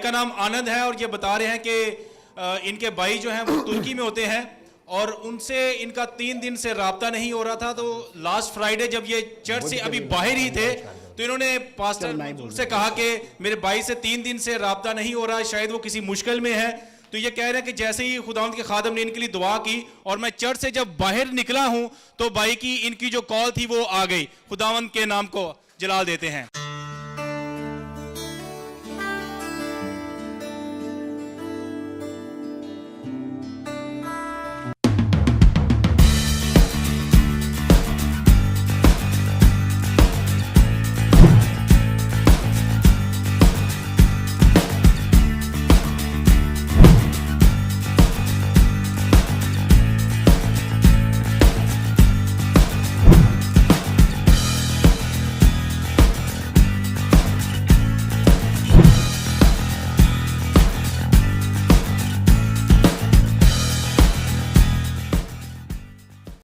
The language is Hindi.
का नाम आनंद है और ये बता रहे हैं कि इनके भाई जो हैं वो तुर्की में होते हैं और उनसे इनका 3 दिन से राब्ता नहीं हो रहा था। तो लास्ट फ्राइडे जब ये चर्च से अभी बाहर ही थे तो इन्होंने पास्टर मंजूर से कहा कि मेरे भाई से 3 दिन से राब्ता नहीं हो रहा, शायद वो किसी मुश्किल में है। तो ये कह रहे हैं कि जैसे ही खुदावंद के खादम ने इनके लिए दुआ की और मैं चर्च से जब बाहर निकला हूं तो भाई की इनकी जो कॉल थी वो आ गई। खुदावंद के नाम को जलाल देते हैं।